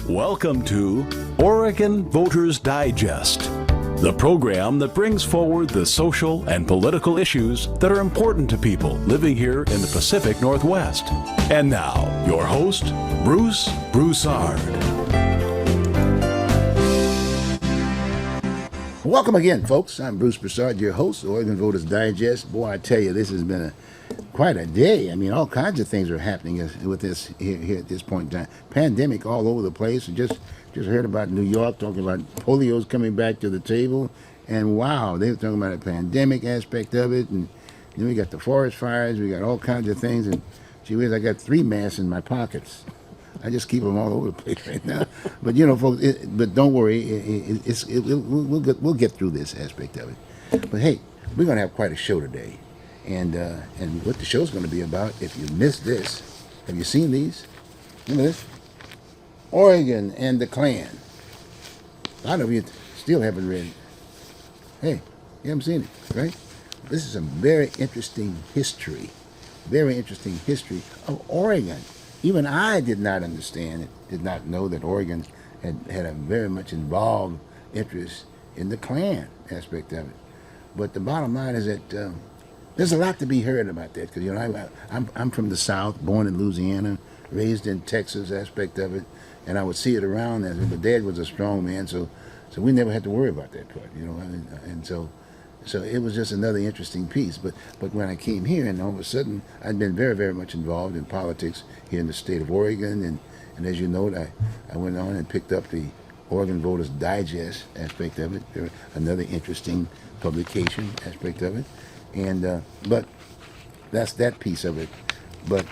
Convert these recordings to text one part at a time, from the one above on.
Welcome to Oregon Voters Digest, the program that brings forward the social and political issues that are important to people living here in the Pacific Northwest. And now, your host, Bruce Broussard. Welcome again, folks. I'm Bruce Broussard, your host, Oregon Voters Digest. Boy, I tell you, this has been quite a day. I mean, all kinds of things are happening with this here at this point in time. Pandemic all over the place. Just heard about New York talking about polio's coming back to the table, and wow, they were talking about the pandemic aspect of it, and then we got the forest fires. We got all kinds of things, and gee whiz, I got 3 masks in my pockets. I just keep them all over the place right now. But you know, folks, but don't worry, we'll get through this aspect of it. But hey, we're gonna have quite a show today. And what the show's going to be about, if you missed this, have you seen these? Remember this? Oregon and the Klan. A lot of you still haven't read it. Hey, you haven't seen it, right? This is a very interesting history of Oregon. Even I did not understand it, did not know that Oregon had a very much involved interest in the Klan aspect of it. But the bottom line is that there's a lot to be heard about that, because you know I'm from the South, born in Louisiana, raised in Texas aspect of it, and I would see it around. But Dad was a strong man, so we never had to worry about that part, you know. And so it was just another interesting piece. But when I came here, and all of a sudden I'd been very, very much involved in politics here in the state of Oregon, and as you know, I went on and picked up the Oregon Voters Digest aspect of it, another interesting publication aspect of it. And but that's that piece of it. But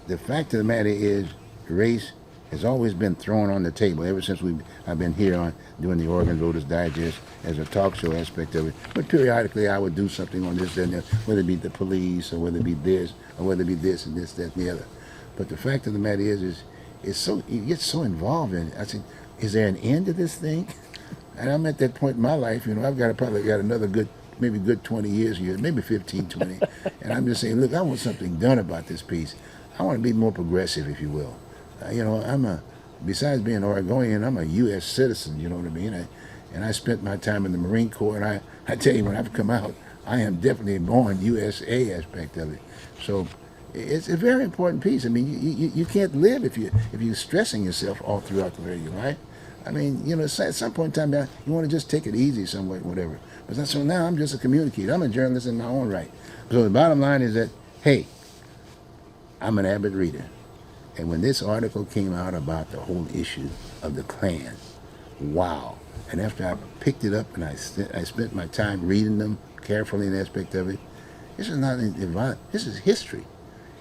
the fact of the matter is, race has always been thrown on the table ever since I've been here doing the Oregon Voters Digest as a talk show aspect of it. But periodically I would do something on this, that, and that, whether it be the police, or whether it be this, or whether it be this and this, that, and the other. But the fact of the matter is you get so involved in it. I said, is there an end to this thing? And I'm at that point in my life, you know, I've probably got another maybe good 20 years here, maybe 15, 20. And I'm just saying, look, I want something done about this piece. I want to be more progressive, if you will. You know, besides being Oregonian, I'm a U.S. citizen, you know what I mean? And I spent my time in the Marine Corps, and I tell you, when I've come out, I am definitely born USA aspect of it. So it's a very important piece. I mean, you can't live if you're stressing yourself all throughout the radio, right? I mean, you know, at some point in time, you want to just take it easy somewhere, whatever. But so now I'm just a communicator. I'm a journalist in my own right. So the bottom line is that, hey, I'm an avid reader. And when this article came out about the whole issue of the Klan, wow. And after I picked it up and I spent my time reading them carefully in aspect of it, this is not violent. This is history.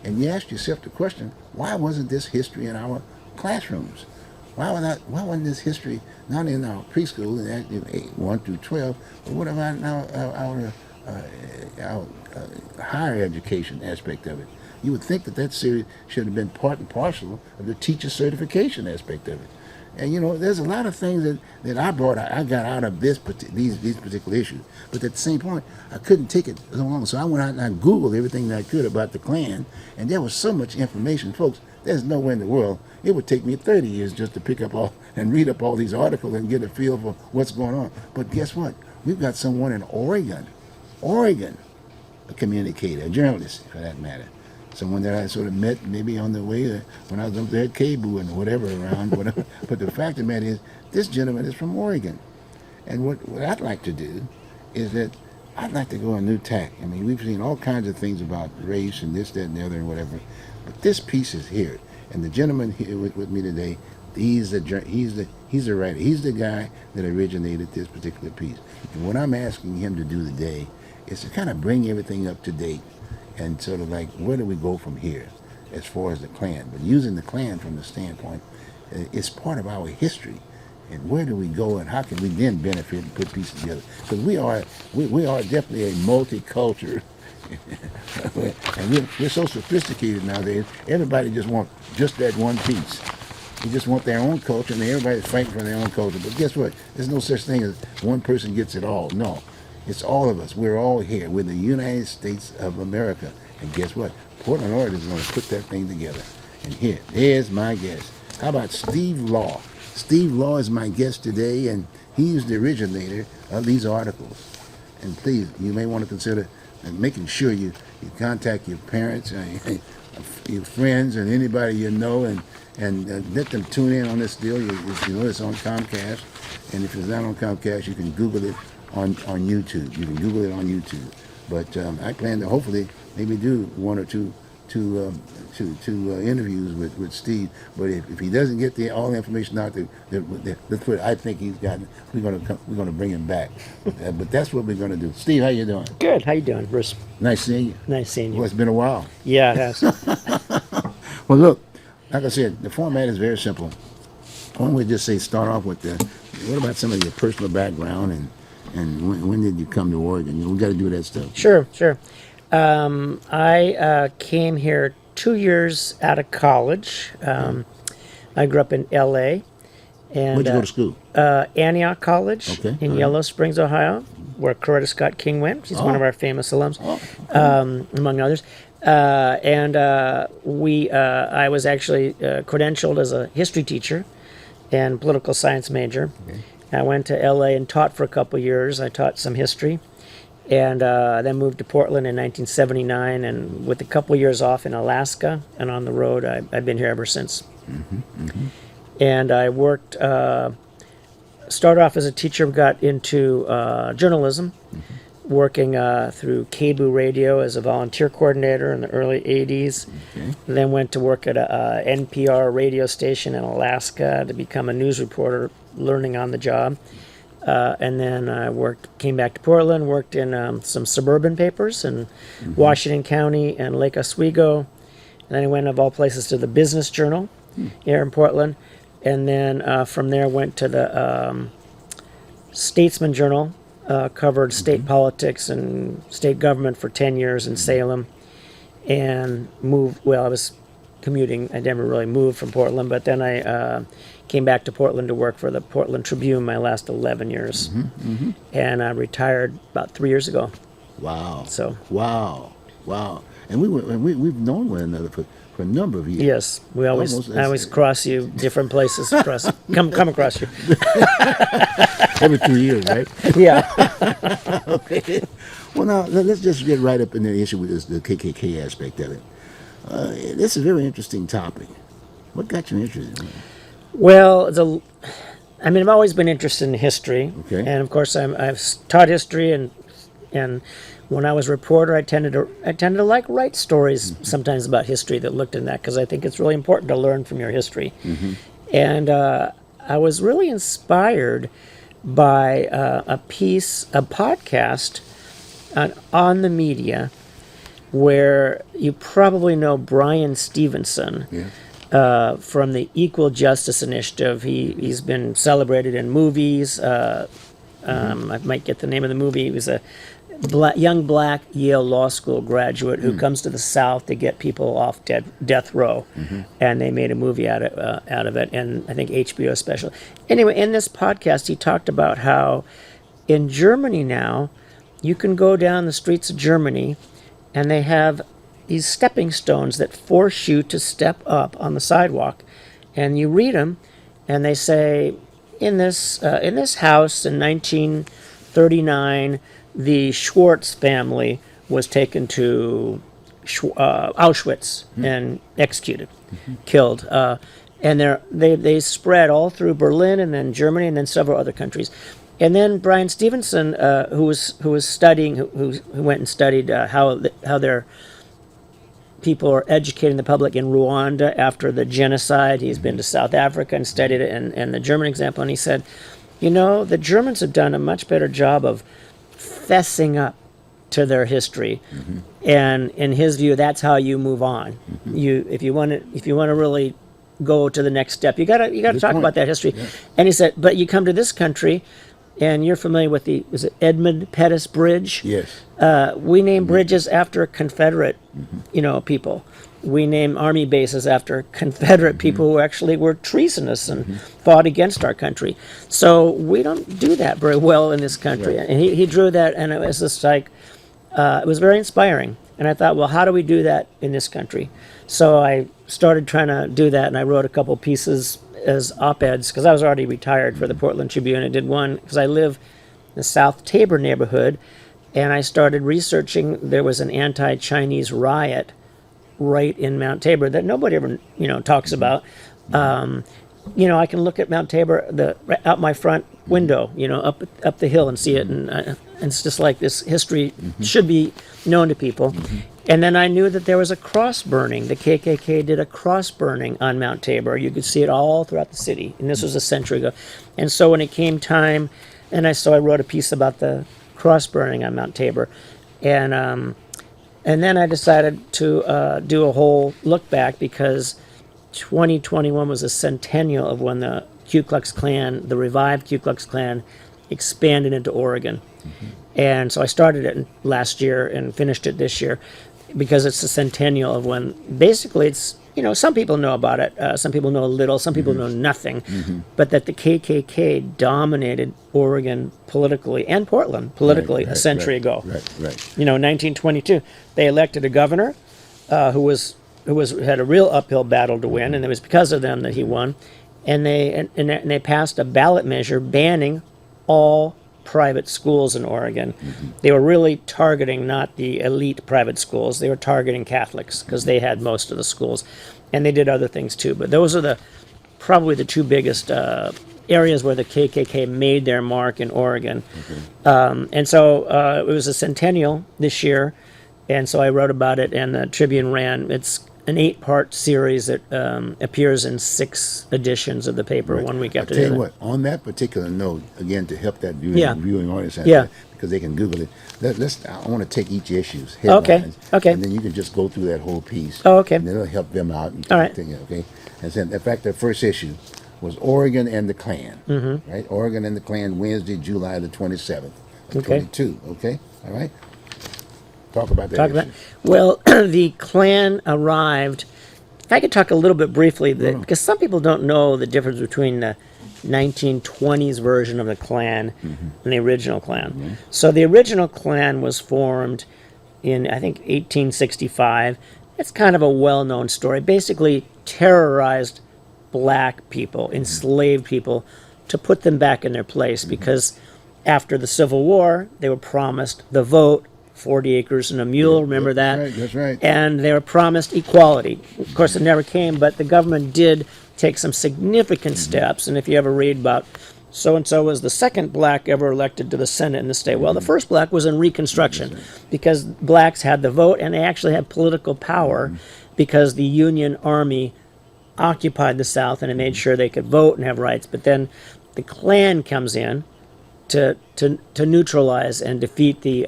And you ask yourself the question, why wasn't this history in our classrooms? Why wasn't this history not in our preschool, in 1 through 12, but what about our higher education aspect of it? You would think that series should have been part and parcel of the teacher certification aspect of it. And you know, there's a lot of things that I got out of these particular issues. But at the same point, I couldn't take it so long, so I went out and I Googled everything that I could about the Klan, and there was so much information, folks. There's nowhere in the world. It would take me 30 years just to pick up and read up all these articles and get a feel for what's going on. But guess what? We've got someone in Oregon, a communicator, a journalist for that matter. Someone that I sort of met maybe on the way when I was up there at KBOO and whatever around. Whatever. But the fact of the matter is, this gentleman is from Oregon. And what I'd like to do is that I'd like to go a new tack. I mean, we've seen all kinds of things about race and this, that, and the other and whatever. But this piece is here. And the gentleman here with me today, he's the writer. He's the guy that originated this particular piece. And what I'm asking him to do today is to kind of bring everything up to date and sort of like, where do we go from here as far as the Klan? But using the Klan from the standpoint, it's part of our history. And where do we go, and how can we then benefit and put pieces together? Because we are definitely a multicultural, and we're so sophisticated nowadays. Everybody just wants just that one piece. They just want their own culture, and everybody's fighting for their own culture. But guess what? There's no such thing as one person gets it all. No, it's all of us. We're all here. We're the United States of America. And guess what? Portland, Oregon is going to put that thing together. And here's my guess. How about Steve Law? Steve Law is my guest today, and he's the originator of these articles. And please, you may want to consider making sure you contact your parents, your friends, and anybody you know, and let them tune in on this deal. You know it's on Comcast, and if it's not on Comcast, you can Google it on YouTube. You can Google it on YouTube. But I plan to hopefully maybe do one or two interviews with Steve. But if he doesn't get all the information out there, that's what I think he's got. We're gonna bring him back. But that's what we're gonna do. Steve, how you doing? Good. How you doing, Bruce? Nice seeing you. Nice seeing you. Well, it's been a while. Yeah, it has. Well, look, like I said, the format is very simple. Why don't we just start off with what about some of your personal background and when did you come to Oregon? We got to do that stuff. Sure. I came here 2 years out of college. I grew up in L.A. and Where'd you go to school? Antioch College in Yellow Springs, Ohio, where Coretta Scott King went. She's one of our famous alums, among others. I was actually credentialed as a history teacher and political science major. Okay. I went to L.A. and taught for a couple of years. I taught some history, and then moved to Portland in 1979. And with a couple of years off in Alaska and on the road, I've been here ever since. And I worked, started off as a teacher, got into journalism, working through KBOO Radio as a volunteer coordinator in the early 80s. Then went to work at a NPR radio station in Alaska to become a news reporter, learning on the job. And then I came back to Portland, worked in some suburban papers in Washington County and Lake Oswego. And then I went, of all places, to the Business Journal here in Portland. And then from there went to the Statesman Journal, covered state politics and state government for 10 years in Salem, and moved, I was commuting. I never really moved from Portland, but then I came back to Portland to work for the Portland Tribune my last 11 years. And I retired about 3 years ago. Wow. So. Wow. And we've known one another for a number of years. Yes, I always cross you different places. Come across you. Every 2 years, right? Yeah. Okay. Well, now let's just get right up in the issue with the KKK aspect of it. This is a very interesting topic. What got you interested in it? Well, I've always been interested in history, Okay. and of course I've taught history, and when I was a reporter, I tended to like write stories sometimes about history that looked in that, because I think it's really important to learn from your history. And I was really inspired by a podcast on the media, where you probably know Brian Stevenson. From the Equal Justice Initiative. He's been celebrated in movies. I might get the name of the movie. He was a young black Yale Law School graduate who comes to the South to get people off death row, and they made a movie out of it, and I think HBO special. Anyway, in this podcast, he talked about how in Germany now, you can go down the streets of Germany, and they have these stepping stones that force you to step up on the sidewalk, and you read them, and they say, in this house in 1939, the Schwartz family was taken to Auschwitz and executed, killed, and they spread all through Berlin and then Germany and then several other countries. And then Brian Stevenson, who was studying, who went and studied how their people are educating the public in Rwanda after the genocide. He's been to South Africa and studied it, and the German example, and he said, the Germans have done a much better job of fessing up to their history, and in his view, that's how you move on. If you want to really go to the next step, you gotta talk about that history. Yeah. And he said, but you come to this country, and you're familiar with is it Edmund Pettus Bridge? Yes. We name bridges after Confederate, people. We name army bases after Confederate people who actually were treasonous and fought against our country. So we don't do that very well in this country. Right. And he drew that, and it was just like, it was very inspiring. And I thought, well, how do we do that in this country? So I started trying to do that, and I wrote a couple pieces as op-eds because I was already retired for the Portland Tribune. I did one because I live in the South Tabor neighborhood, and I started researching. There was an anti-Chinese riot right in Mount Tabor that nobody ever talks about. I can look at Mount Tabor out my front window, up the hill and see it, and it's just like this history should be known to people. And then I knew that there was a cross burning. The KKK did a cross burning on Mount Tabor. You could see it all throughout the city, and this was a century ago. And so when it came time, I wrote a piece about the cross burning on Mount Tabor, and then I decided to do a whole look back because 2021 was a centennial of when the Ku Klux Klan, the revived Ku Klux Klan, expanded into Oregon. And so I started it last year and finished it this year because it's a centennial of when basically it's, some people know about it, some people know a little, some people know nothing, but that the KKK dominated Oregon politically and Portland politically a century ago. Right. 1922, they elected a governor who had a real uphill battle to win, and it was because of them that he won. And they passed a ballot measure banning all private schools in Oregon. They were really targeting not the elite private schools; they were targeting Catholics because they had most of the schools, and they did other things too. But those are probably the two biggest areas where the KKK made their mark in Oregon. And so it was a centennial this year, and so I wrote about it, and the Tribune ran. It's an 8-part series that appears in 6 editions of the paper, 1 week after the other. I'll tell you what, on that particular note, again, to help that viewing audience out Yeah. there, because they can Google it, I want to take each issue's Okay. headlines, Okay. and then you can just go through that whole piece. Oh, okay. And it'll help them out. And All right. Okay. And so, in fact, the first issue was Oregon and the Klan. Right? Oregon and the Klan, Wednesday, July the 27th of Okay. 22. Okay? All right? Talk about that issue. Well, the Klan arrived. If I could talk a little bit briefly, because some people don't know the difference between the 1920s version of the Klan and the original Klan. So the original Klan was formed in, I think, 1865. It's kind of a well-known story. Basically terrorized black people, enslaved people, to put them back in their place because after the Civil War, they were promised the vote, 40 acres and a mule, remember that? That's right. And they were promised equality. Of course, it never came, but the government did take some significant steps. And if you ever read about so-and-so was the second black ever elected to the Senate in the state. Well, the first black was in Reconstruction because blacks had the vote and they actually had political power because the Union Army occupied the South and it made sure they could vote and have rights. But then the Klan comes in to neutralize and defeat the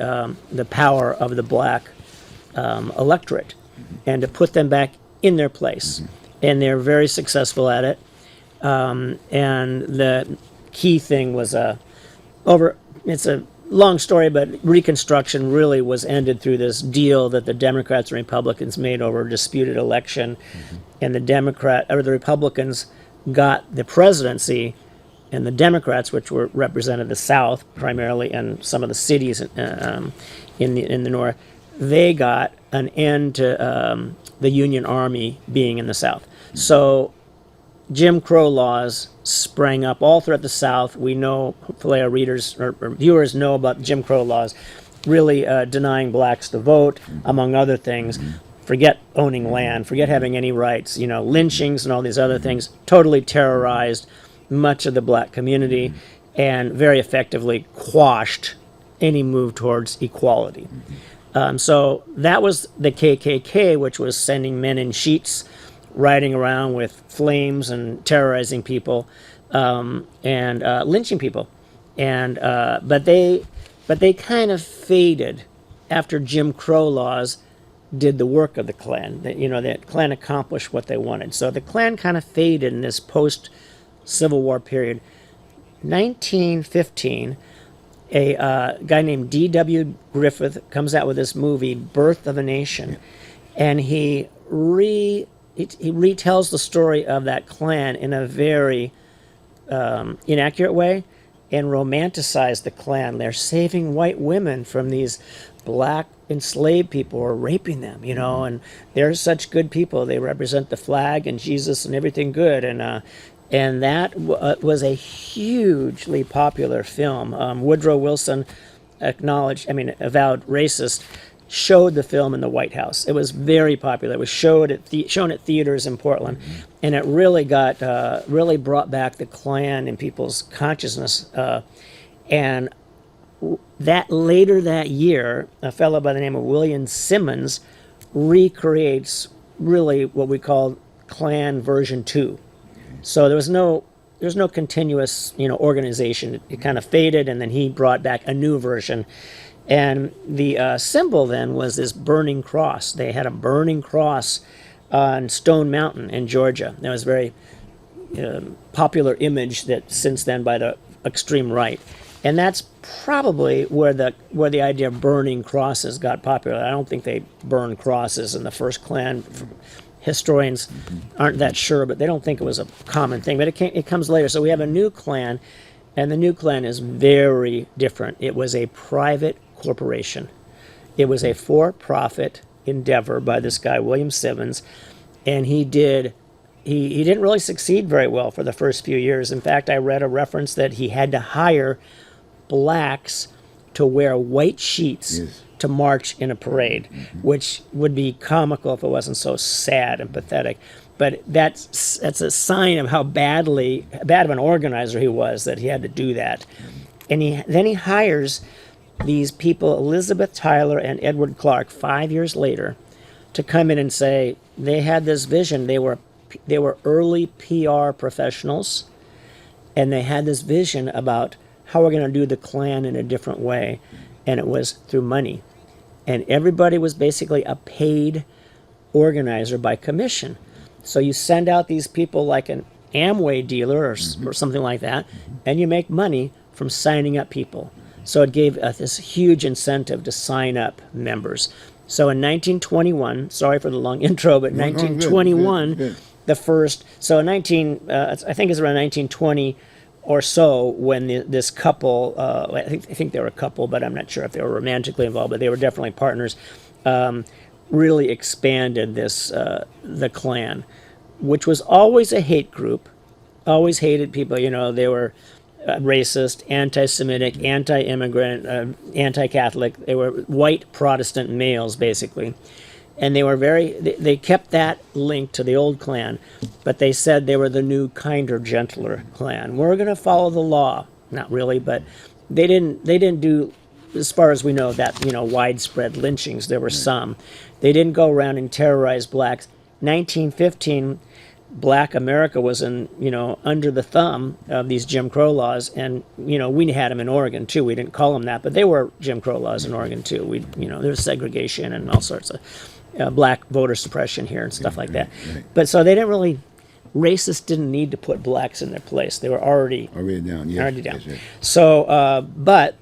power of the black electorate and to put them back in their place. And they're very successful at it. And the key thing was it's a long story, but Reconstruction really was ended through this deal that the Democrats and Republicans made over a disputed election. And the Republicans got the presidency, and the Democrats, which represented the South primarily and some of the cities in the North, they got an end to the Union Army being in the South. So Jim Crow laws sprang up all throughout the South. We know, hopefully our readers or viewers know about Jim Crow laws, really denying blacks the vote, among other things. Forget owning land, forget having any rights, lynchings and all these other things, totally terrorized much of the black community and very effectively quashed any move towards equality. So that was the KKK, which was sending men in sheets, riding around with flames and terrorizing people and lynching people. And but they kind of faded after Jim Crow laws did the work of the Klan. The Klan accomplished what they wanted. So the Klan kind of faded in this post-Civil War period. 1915, a guy named D.W. Griffith comes out with this movie, Birth of a Nation, and he retells the story of that Klan in a very inaccurate way and romanticized the Klan. They're saving white women from these black enslaved people who are raping them, and they're such good people. They represent the flag and Jesus and everything good. And And that was a hugely popular film. Woodrow Wilson avowed racist, showed the film in the White House. It was very popular. It was shown at theaters in Portland, and it really really brought back the Klan in people's consciousness. And that later that year, a fellow by the name of William Simmons recreates really what we call Klan version 2. So there's no continuous organization. It kind of faded, and then he brought back a new version. And the symbol then was this burning cross. They had a burning cross on Stone Mountain in Georgia. That was a very popular image that since then by the extreme right. And that's probably where the idea of burning crosses got popular. I don't think they burned crosses in the first Klan. Historians aren't that sure, but they don't think it was a common thing. But it comes later. So we have a new Klan, and the new Klan is very different. It was a private corporation. It was a for-profit endeavor by this guy, William Simmons, and he didn't really succeed very well for the first few years. In fact, I read a reference that he had to hire blacks to wear white sheets to march in a parade, which would be comical if it wasn't so sad and pathetic. But that's a sign of how bad of an organizer he was, that he had to do that. And then he hires these people, Elizabeth Tyler and Edward Clark, 5 years later, to come in and say they had this vision. They were early PR professionals, and they had this vision about how we're going to do the Klan in a different way, and it was through money. And everybody was basically a paid organizer by commission. So you send out these people like an Amway dealer or something like that, and you make money from signing up people. So it gave this huge incentive to sign up members. So in 1921, sorry for the long intro, but 1921, good. the first, so in I think it's around 1920 or so when this couple, I think they were a couple, but I'm not sure if they were romantically involved, but they were definitely partners, really expanded the Klan, which was always a hate group, always hated people. They were racist, anti-Semitic, anti-immigrant, anti-Catholic. They were white Protestant males, basically. And they kept that link to the old Klan, but they said they were the new, kinder, gentler Klan. We're going to follow the law. Not really, but they didn't do, as far as we know, that widespread lynchings. There were some. They didn't go around and terrorize blacks. 1915, Black America was under the thumb of these Jim Crow laws, and we had them in Oregon too. We didn't call them that, but they were Jim Crow laws in Oregon too. There's segregation and all sorts of black voter suppression here and stuff like that. Right. But so they racists didn't need to put blacks in their place. They were already down. Yes, already down. Yes, yes. So, but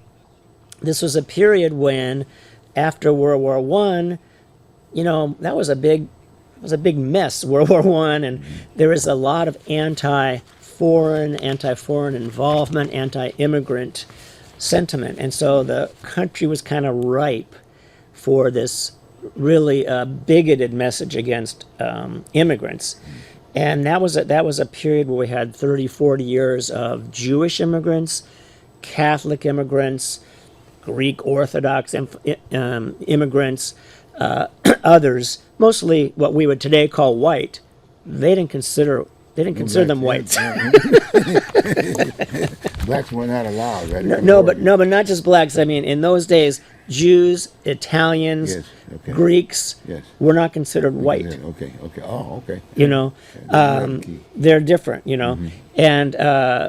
this was a period when, after World War I, that was a big mess, World War I, and there was a lot of anti-foreign involvement, anti-immigrant sentiment. And so the country was kind of ripe for this really bigoted message against immigrants. And that was a period where we had 30, 40 years of Jewish immigrants, Catholic immigrants, Greek Orthodox immigrants, others, mostly what we would today call white. They didn't consider them whites. Blacks were not allowed, right? No, but not just blacks. I mean, in those days, Jews, Italians, Greeks were not considered white. Okay. Oh, okay. They're different. And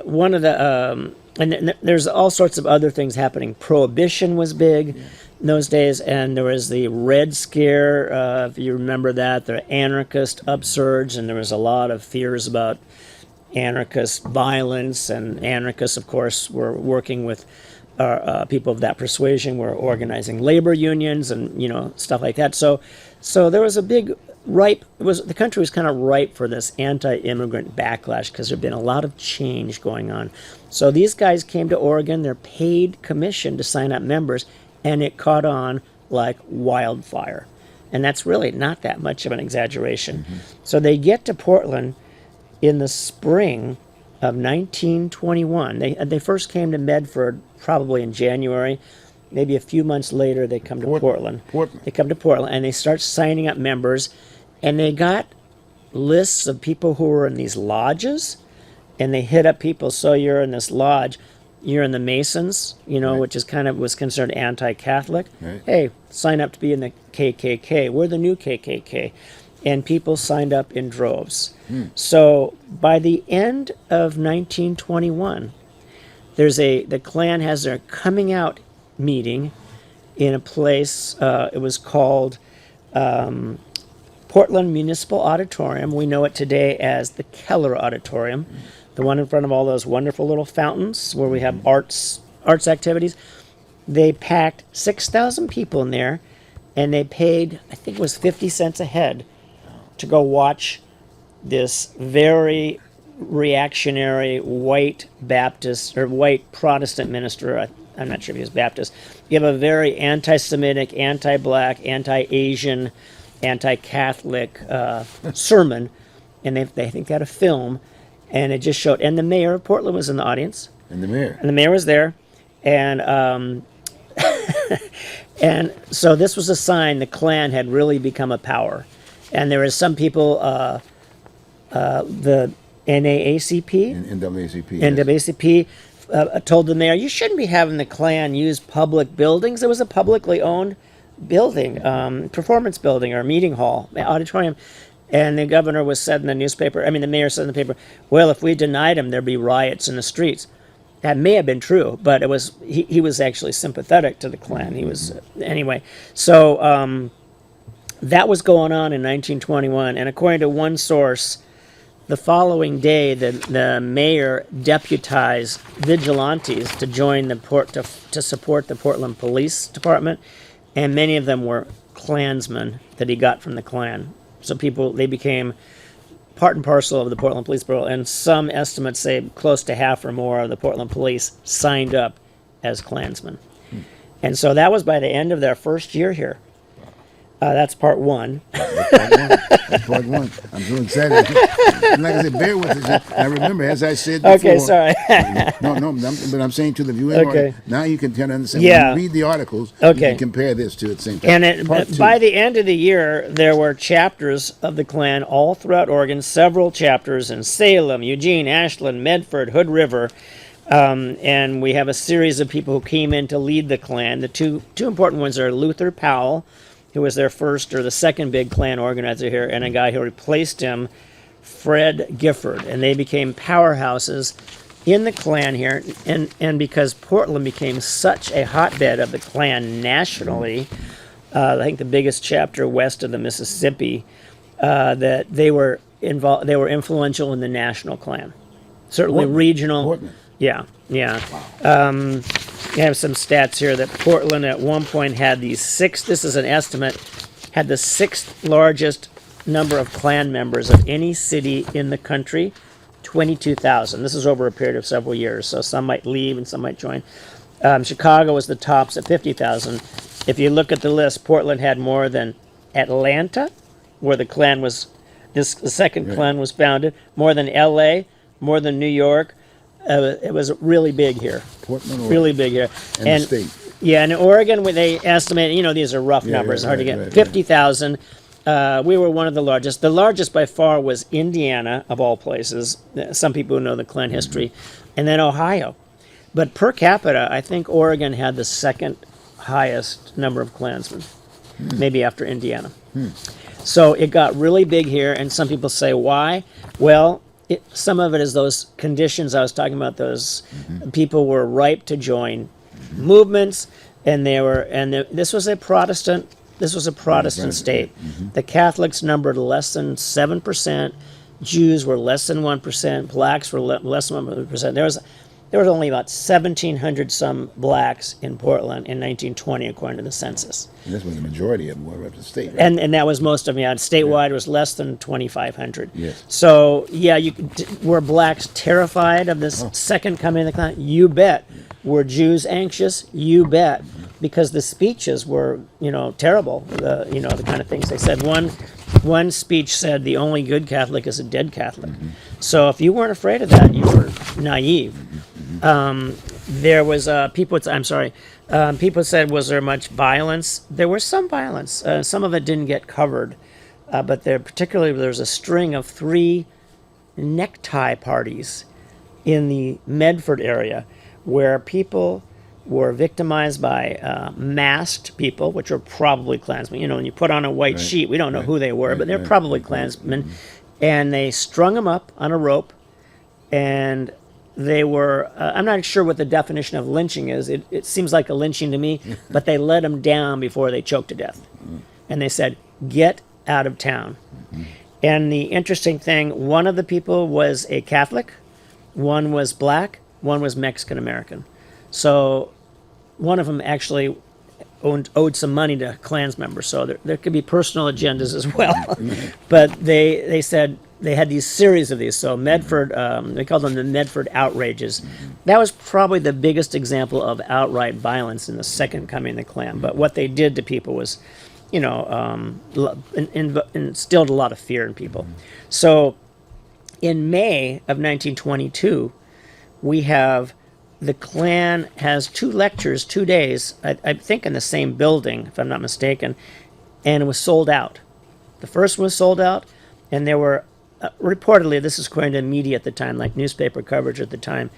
one of the and there's all sorts of other things happening. Prohibition was big in those days, and there was the Red Scare, if you remember that, the anarchist upsurge, and there was a lot of fears about anarchist violence, and anarchists, of course, were working with people of that persuasion, were organizing labor unions and stuff like that. So there was a big the country was kind of ripe for this anti-immigrant backlash because there'd been a lot of change going on. So these guys came to Oregon, they're paid commission to sign up members, and it caught on like wildfire. And that's really not that much of an exaggeration. So they get to Portland in the spring of 1921. They first came to Medford probably in January. Maybe a few months later, they come to Portland. They come to Portland, and they start signing up members, and they got lists of people who were in these lodges, and they hit up people. So you're in this lodge, you're in the Masons, which is was considered anti-Catholic. Right. Hey, sign up to be in the KKK. We're the new KKK. And people signed up in droves. So by the end of 1921, the Klan has their coming out meeting in a place, it was called Portland Municipal Auditorium. We know it today as the Keller Auditorium, the one in front of all those wonderful little fountains where we have arts activities. They packed 6,000 people in there, and they paid, I think it was 50 cents a head, to go watch this very reactionary white Baptist or white Protestant minister. I'm not sure if he was Baptist. You have a very anti-Semitic, anti-black, anti-Asian, anti-Catholic sermon, and they think they had a film, and it just showed. And the mayor of Portland was in the audience. And the mayor. And the mayor was there, and and so this was a sign the Klan had really become a power. And there were some people, the NAACP, NAACP, told the mayor, you shouldn't be having the Klan use public buildings. It was a publicly owned building, performance building or meeting hall, auditorium. And the governor said in the newspaper, the mayor said in the paper, well, if we denied him, there'd be riots in the streets. That may have been true, but he was actually sympathetic to the Klan. He was, anyway. So that was going on in 1921. And according to one source, the following day, the mayor deputized vigilantes to join to support the Portland Police Department, and many of them were Klansmen that he got from the Klan. So they became part and parcel of the Portland Police Bureau, and some estimates say close to half or more of the Portland Police signed up as Klansmen. And so that was by the end of their first year here. That's part one. That's part one. I'm so excited. And like I said, bear with us. I remember, as I said before. Okay, sorry. But I'm saying to the viewing audience, now you can kind of understand. Yeah. When you read the articles, you Okay. can compare this to at the same time. And Part two. by the end of the year, there were chapters of the Klan all throughout Oregon, several chapters in Salem, Eugene, Ashland, Medford, Hood River. And we have a series of people who came in to lead the Klan. The two important ones are Luther Powell, who was their first or the second big Klan organizer here, and a guy who replaced him, Fred Gifford. And they became powerhouses in the Klan here. And because Portland became such a hotbed of the Klan nationally, I think the biggest chapter west of the Mississippi, that they were involved. They were influential in the national Klan, certainly regional. Portland. Yeah. I have some stats here that Portland at one point had this is an estimate, had the sixth largest number of Klan members of any city in the country, 22,000. This is over a period of several years, so some might leave and some might join. Chicago was the tops at 50,000. If you look at the list, Portland had more than Atlanta, where the Klan the second Klan was founded, more than LA, more than New York. It was really big here. Portland, really big here. And the state. Yeah, and in Oregon, when they estimate, these are rough numbers, hard to get, 50,000. We were one of the largest. The largest by far was Indiana, of all places. Some people who know the Klan history. And then Ohio. But per capita, I think Oregon had the second highest number of Klansmen, maybe after Indiana. So it got really big here, and some people say, why? Well, some of it is those conditions I was talking about. Those people were ripe to join movements, and this was a Protestant state. The Catholics numbered less than 7%. Jews were less than 1%. Blacks were less than 1%. There was only about 1,700 some blacks in Portland in 1920, according to the census. And this was the majority of them were up to state, right? And that was most of them. Yeah, statewide was less than 2,500. Yes. So were blacks terrified of this second coming of the Klan? You bet. Were Jews anxious? You bet. Because the speeches were, terrible. The kind of things they said. One speech said, "The only good Catholic is a dead Catholic." So if you weren't afraid of that, you were naive. There was people. I'm sorry. People said, was there much violence? There was some violence. Some of it didn't get covered, but particularly there's a string of 3 necktie parties in the Medford area where people were victimized by masked people, which are probably Klansmen. You know, when you put on a white sheet, we don't know who they were, but they're probably Klansmen. And they strung them up on a rope, and they were, I'm not sure what the definition of lynching is. It seems like a lynching to me, but they let them down before they choked to death. And they said, get out of town. And the interesting thing, one of the people was a Catholic, one was black, one was Mexican American. So one of them actually owed some money to Klans members. So there could be personal agendas as well. But they said they had these series of these. So Medford, they called them the Medford outrages. That was probably the biggest example of outright violence in the second coming of the Klan. But what they did to people was, you know, instilled a lot of fear in people. So in May of 1922, we have the Klan has 2 lectures, 2 days, I think in the same building, if I'm not mistaken, and it was sold out. The first one was sold out, and there were, reportedly, this is according to the media at the time, like newspaper coverage at the time,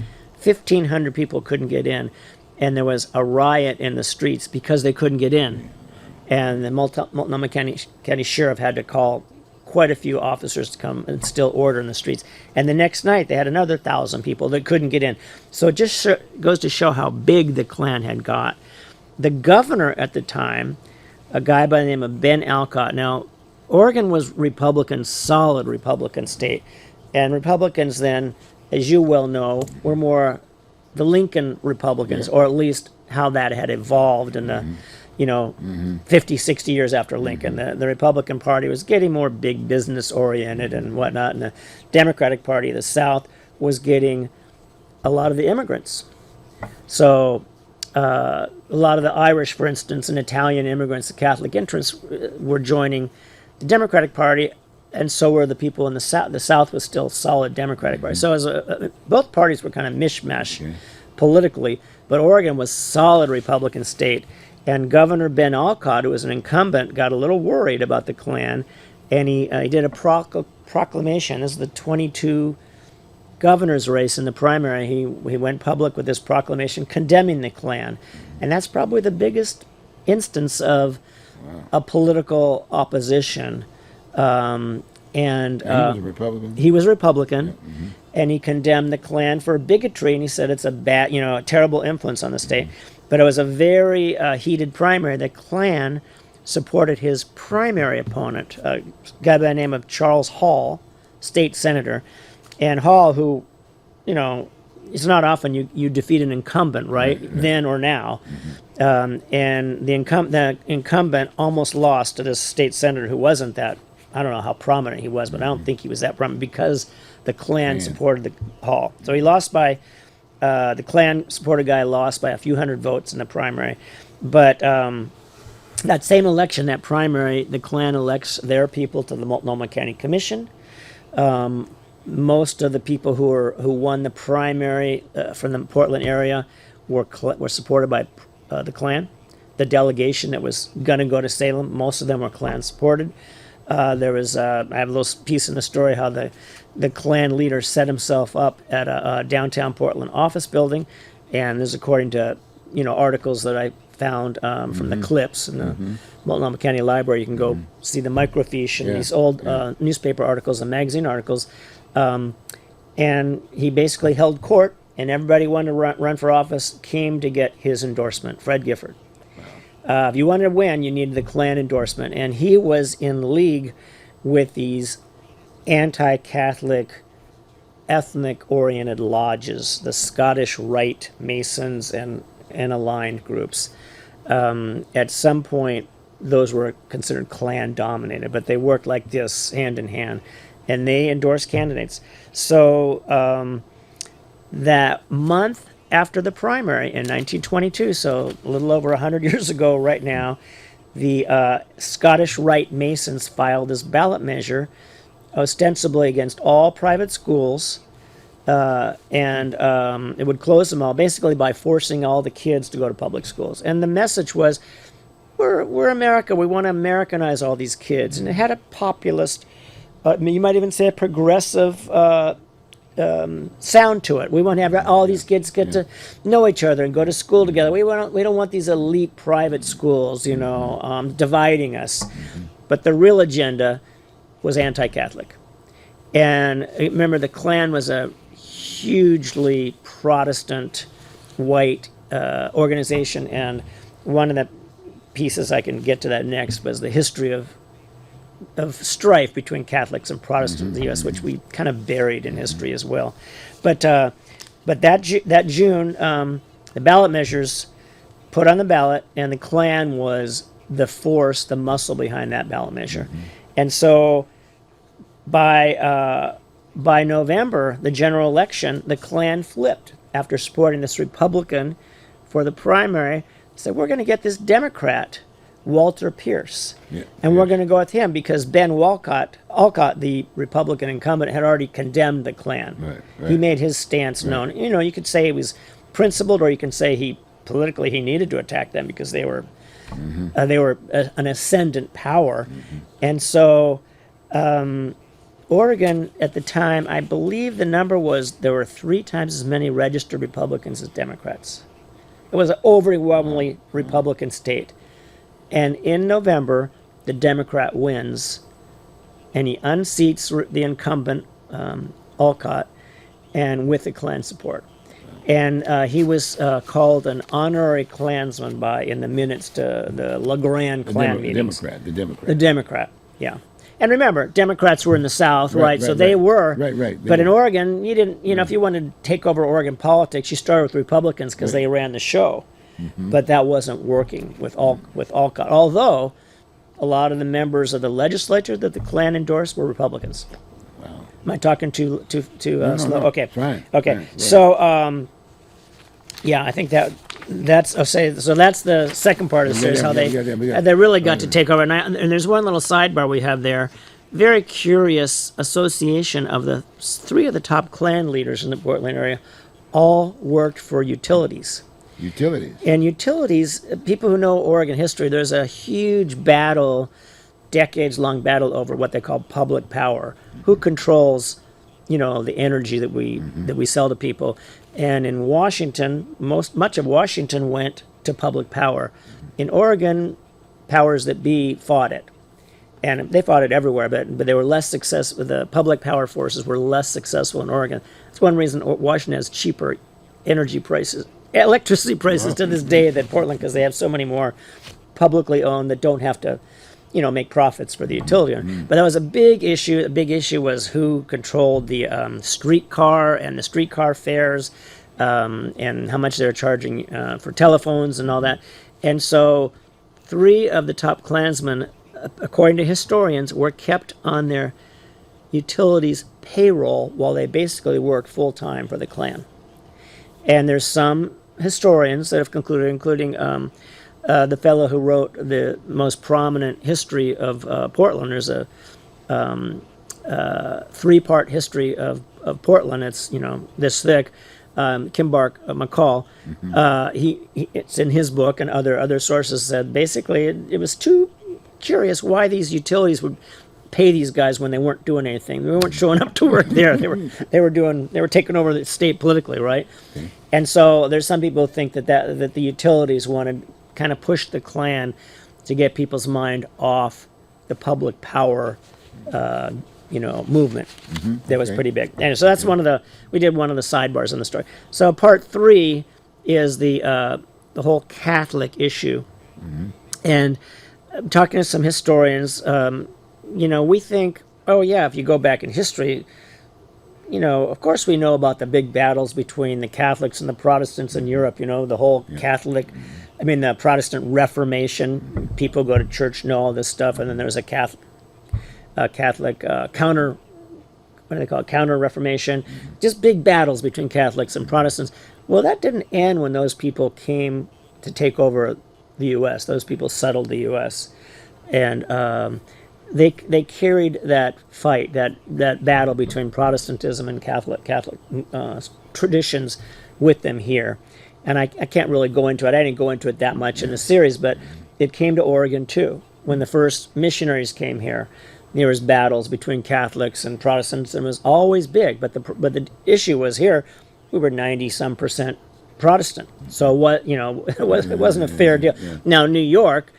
1,500 people couldn't get in, and there was a riot in the streets because they couldn't get in. And the Multnomah County Sheriff had to call quite a few officers to come and instill order in the streets. And the next night, they had another 1,000 people that couldn't get in. So it just goes to show how big the Klan had got. The governor at the time, a guy by the name of Ben Alcott. Now, Oregon was Republican, solid Republican state. And Republicans then, as you well know, were more the Lincoln Republicans, or at least how that had evolved in the 50, 60 years after Lincoln. The Republican Party was getting more big business oriented and whatnot, and the Democratic Party of the South was getting a lot of the immigrants. So a lot of the Irish, for instance, and Italian immigrants, the Catholic entrants, were joining the Democratic Party, and so were the people in the South. The South was still solid Democratic Party. So as both parties were kind of mishmash politically, but Oregon was solid Republican state. And Governor Ben Alcott, who was an incumbent, got a little worried about the Klan, and he did a proclamation. This is the 22 governor's race in the primary. He went public with this proclamation condemning the Klan. And that's probably the biggest instance of a political opposition. And he was a Republican? He was a Republican, and he condemned the Klan for bigotry, and he said it's a bad, a terrible influence on the state. But it was a very heated primary. The Klan supported his primary opponent, a guy by the name of Charles Hall, state senator. And Hall, who, it's not often you defeat an incumbent, right? Then or now. And the incumbent almost lost to this state senator who wasn't that, I don't know how prominent he was, but I don't think he was that prominent because the Klan supported the Hall. So he lost by... the Klan supported guy lost by a few hundred votes in the primary. But that same election, that primary, the Klan elects their people to the Multnomah County Commission. Most of the people who won the primary from the Portland area were supported by the Klan. The delegation that was going to go to Salem, most of them were Klan supported. There was I have a little piece in the story how the Klan leader set himself up at a downtown Portland office building, and this is according to articles that I found from the clips in the Multnomah County Library. You can go see the microfiche and these old newspaper articles and magazine articles, and he basically held court, and everybody who wanted to run for office came to get his endorsement. Fred Gifford. If you wanted to win, you needed the Klan endorsement, and he was in league with these anti-Catholic, ethnic-oriented lodges, the Scottish Rite Masons and aligned groups. At some point, those were considered Klan-dominated, but they worked like this, hand in hand, and they endorsed candidates. So that month after the primary in 1922, so a little over 100 years ago right now, the Scottish Rite Masons filed this ballot measure ostensibly against all private schools, and it would close them all, basically by forcing all the kids to go to public schools. And the message was, we're America. We want to Americanize all these kids. And it had a populist, you might even say a progressive sound to it. We want to have all these kids get to know each other and go to school together. We don't want these elite private schools, dividing us. But the real agenda was anti-Catholic. And remember, the Klan was a hugely Protestant white organization, and one of the pieces, I can get to that next, was the history of strife between Catholics and Protestants in the U.S., which we kind of buried in history as well. But that June, the ballot measures put on the ballot, and the Klan was the force, the muscle behind that ballot measure. And so by November, the general election, the Klan flipped after supporting this Republican for the primary. Said, we're going to get this Democrat, Walter Pierce, and we're going to go with him because Ben Alcott, the Republican incumbent, had already condemned the Klan. Right. He made his stance known. You could say he was principled, or you can say he needed to attack them because they were an ascendant power. And so Oregon at the time, I believe the number was there were 3 times as many registered Republicans as Democrats. It was an overwhelmingly Republican state. And in November, the Democrat wins, and he unseats the incumbent, Alcott, and with the Klan support. And he was called an honorary Klansman in the minutes to the LeGrand Klan meetings. The Democrat, yeah. And remember, Democrats were in the South, right? So they were. Right. But in Oregon, you didn't, if you wanted to take over Oregon politics, you started with Republicans because they ran the show. But that wasn't working with Alcott. Although a lot of the members of the legislature that the Klan endorsed were Republicans. Wow. Am I talking too slow? No. Okay. Fine. Okay. Fine. So, I think that's so that's the second part of the series, how they really got to take over. And there's one little sidebar we have there. Very curious association of the 3 of the top Klan leaders in the Portland area all worked for utilities. And utilities, people who know Oregon history, there's a huge battle, decades-long battle over what they call public power. Who controls, the energy that we sell to people? And in Washington, much of Washington went to public power. In Oregon, powers that be fought it. And they fought it everywhere, but they were less successful. The public power forces were less successful in Oregon. That's one reason Washington has cheaper electricity prices to this day than Portland, because they have so many more publicly owned that don't have to, make profits for the utility. But that was a big issue. A big issue was who controlled the streetcar and the streetcar fares, and how much they were charging for telephones and all that. And so 3 of the top Klansmen, according to historians, were kept on their utilities payroll while they basically worked full-time for the Klan. And there's some historians that have concluded, including the fellow who wrote the most prominent history of Portland. There's a 3-part history of Portland. It's this thick. Kimbark McCall. It's in his book, and other sources said basically it was too curious why these utilities would pay these guys when they weren't doing anything. They weren't showing up to work there. They were taking over the state politically, right? And so there's some people who think that the utilities wanted kind of push the Klan to get people's mind off the public power movement. That was pretty big. And so that's we did one of the sidebars in the story. So part 3 is the whole Catholic issue. And talking to some historians, we think, if you go back in history, of course we know about the big battles between the Catholics and the Protestants in Europe, the whole the Protestant Reformation. People go to church, know all this stuff, and then there's a Catholic counter, what do they call it, counter-Reformation, just big battles between Catholics and Protestants. Well, that didn't end when those people came to take over the U.S. Those people settled the U.S. And they carried that fight, that battle between Protestantism and Catholic traditions with them here. And I can't really go into it. I didn't go into it that much in the series, but it came to Oregon too. When the first missionaries came here, there was battles between Catholics and Protestants, and it was always big. But the issue was here, we were 90-some% Protestant. So what, it wasn't a fair deal. Now New York,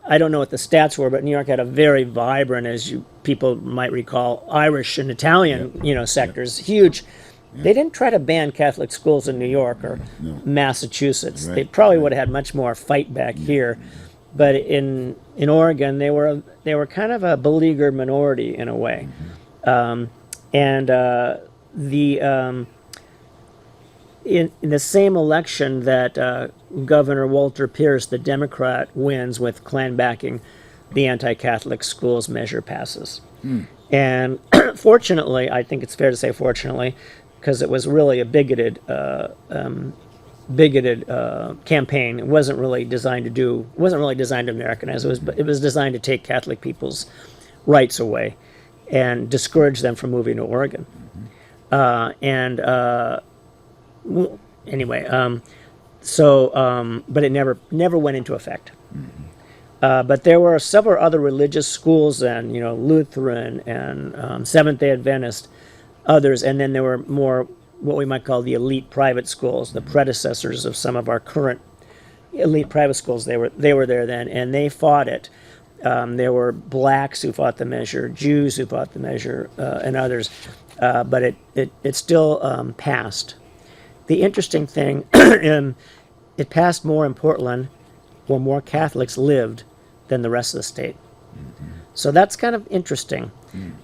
I don't know what the stats were, but New York had a very vibrant, as people might recall, Irish and Italian, sectors, huge. They didn't try to ban Catholic schools in New York or Massachusetts. They probably would have had much more fight back here. But in Oregon, they were kind of a beleaguered minority in a way. In the same election that Governor Walter Pierce, the Democrat, wins with Klan backing, the anti-Catholic schools measure passes. And fortunately, I think it's fair to say fortunately, because it was really a bigoted campaign. It wasn't really designed to Americanize. It was designed to take Catholic people's rights away and discourage them from moving to Oregon. But it never went into effect. But there were several other religious schools then, Lutheran and Seventh-day Adventist, others, and then there were more what we might call the elite private schools, the predecessors of some of our current elite private schools. They were there then, and they fought it. There were blacks who fought the measure, Jews who fought the measure, and others, but it still passed. The interesting thing, it passed more in Portland, where more Catholics lived than the rest of the state. So that's kind of interesting.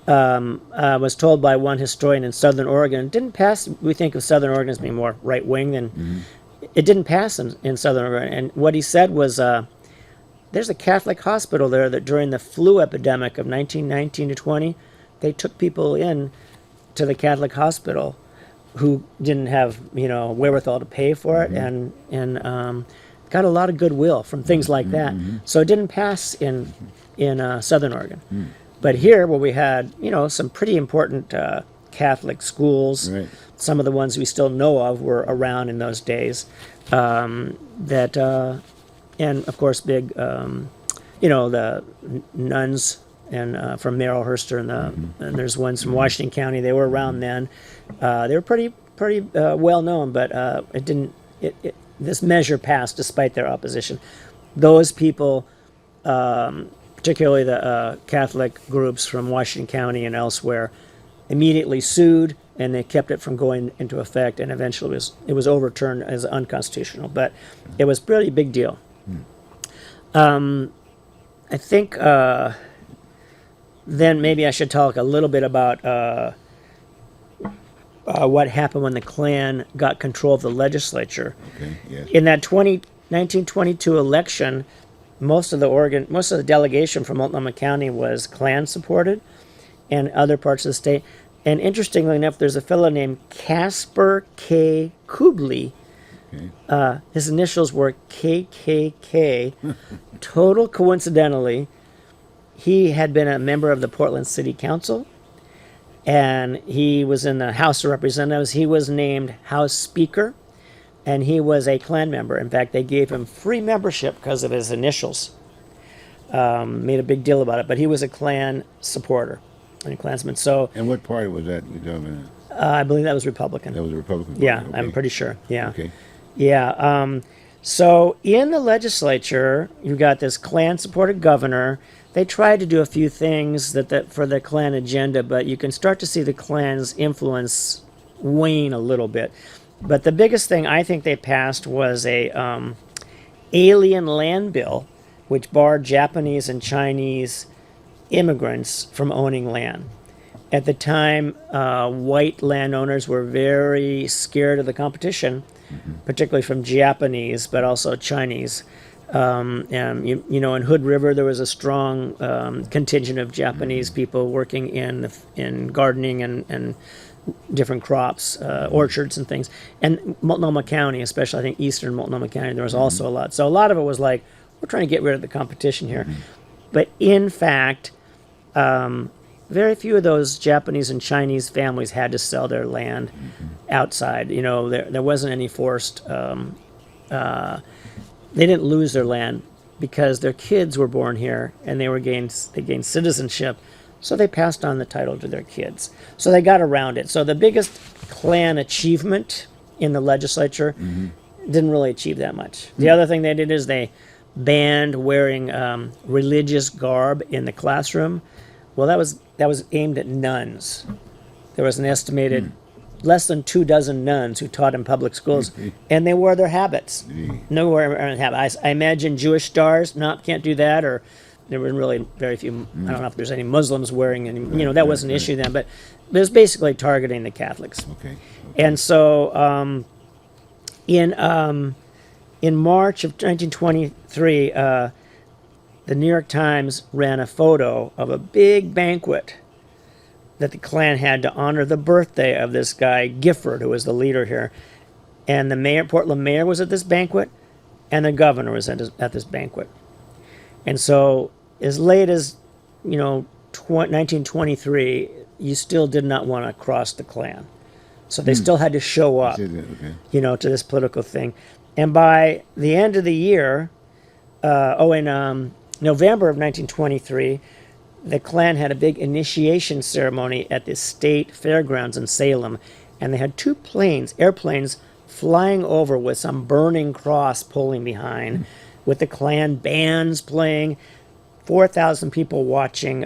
I was told by one historian in Southern Oregon, it didn't pass. We think of Southern Oregon as being more right-wing than it didn't pass in Southern Oregon. And what he said was, there's a Catholic hospital there that during the flu epidemic of 1919 to 20, they took people in to the Catholic hospital who didn't have wherewithal to pay for it, and got a lot of goodwill from things like that. So it didn't pass in Southern Oregon. But here, where we had some pretty important Catholic schools, some of the ones we still know of were around in those days. And of course, big, the nuns and from Merrill-Herster and there's ones from Washington County. They were around then. They were pretty well known, but it didn't. This measure passed despite their opposition. Those people, particularly the Catholic groups from Washington County and elsewhere, immediately sued, and they kept it from going into effect, and eventually it was overturned as unconstitutional. But it was a pretty big deal. I think then maybe I should talk a little bit about what happened when the Klan got control of the legislature. In that 1922 election, most of the delegation from Multnomah County was Klan supported, and other parts of the state. And interestingly enough, there's a fellow named Casper K. Kubley. His initials were KKK. Total coincidentally, he had been a member of the Portland City Council, and he was in the House of Representatives. He was named House Speaker, and he was a Klan member. In fact, they gave him free membership because of his initials. Made a big deal about it, but he was a Klan supporter and a Klansman. So, and what party was that you're talking about? I believe that was Republican. That was a Republican party. Yeah, okay. I'm pretty sure. Yeah. Okay. Yeah. So in the legislature, you've got this Klan-supported governor. They tried to do a few things for the Klan agenda, but you can start to see the Klan's influence wane a little bit. But the biggest thing I think they passed was a alien land bill, which barred Japanese and Chinese immigrants from owning land. At the time, white landowners were very scared of the competition, particularly from Japanese, but also Chinese. And in Hood River, there was a strong contingent of Japanese people working in gardening and different crops, orchards and things. And Multnomah County, especially I think eastern Multnomah County, there was also a lot. So a lot of it was like, we're trying to get rid of the competition here. But in fact, very few of those Japanese and Chinese families had to sell their land outside. You know, there wasn't any forced. They didn't lose their land because their kids were born here and they gained citizenship, so they passed on the title to their kids. So they got around it. So the biggest Klan achievement in the legislature didn't really achieve that much. The other thing they did is they banned wearing religious garb in the classroom. Well, that was aimed at nuns. There was an estimated less than 24 nuns who taught in public schools, and they wore their habits. Nowhere in habit. I imagine Jewish stars. No, can't do that. Or there were really very few. I don't know if there's any Muslims wearing any. You know, that wasn't an issue then. But it was basically targeting the Catholics. Okay. And so in March of 1923, the New York Times ran a photo of a big banquet that the Klan had to honor the birthday of this guy, Gifford, who was the leader here. And the Portland mayor was at this banquet, and the governor was at this banquet. And so as late as, 1923, you still did not want to cross the Klan. So they still had to show up, to this political thing. And by the end of the year, in November of 1923, the Klan had a big initiation ceremony at the state fairgrounds in Salem, and they had two airplanes flying over with some burning cross pulling behind, with the Klan bands playing, 4,000 people watching,